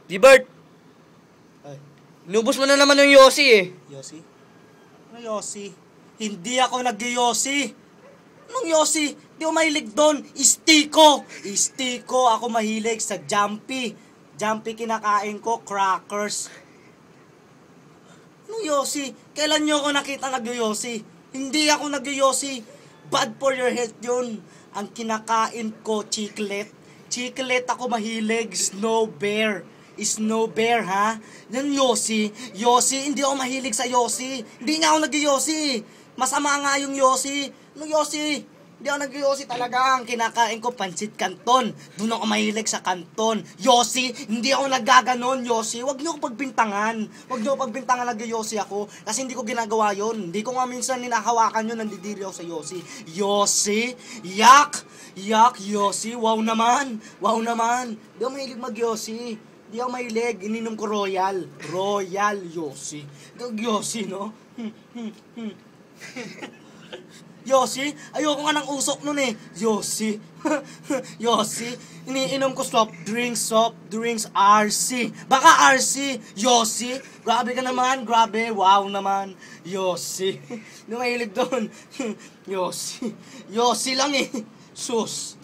Gilbert, Ay, inubos mo na naman yung Yossi eh. Yossi? Ano Yossi? Hindi ako nag-Yossi. Anong Yossi? Di ako mahilig doon. Istiko. Istiko. Ako mahilig sa Jumpy. Jumpy kinakain ko, crackers. Anong Yossi? Kailan nyo ako nakita nag-Yossi? Hindi ako nag-Yossi. Bad for your health yun. Ang kinakain ko, chiclet. Chiclet ako mahilig. Snow bear. Snow bear, ha? Yan Yossi. Yossi, hindi ako mahilig sa Yossi. Hindi nga ako nag-Yossi. Masama nga yung Yossi. Ano Yossi? Hindi ako nag-Yossi talaga. Ang kinakain ko, pansit canton. Doon ako mahilig sa canton. Yossi, hindi ako naggaganon, Yossi. Huwag niyo ako pagbintangan. Huwag niyo ako pagbintangan nag-Yossi ako. Kasi hindi ko ginagawa yon. Hindi ko nga minsan ninahawakan yun. Nandidiri ako sa Yossi. Yossi? Yak! Yak, Yossi. Wow naman. Wow naman. Hindi ako mahilig mag-Yossi. Hindi ako mahilig. Ininom ko Royal. Royal Yossi. Yossi, no? Yossi, ayoko nga ng usok nun eh. Yossi. Yossi, iniinom ko soft drinks, RC. Baka RC, Yossi. Grabe ka naman, grabe, wow naman. Yossi. Hindi mahilig doon. Yossi. Yossi lang eh. Sus.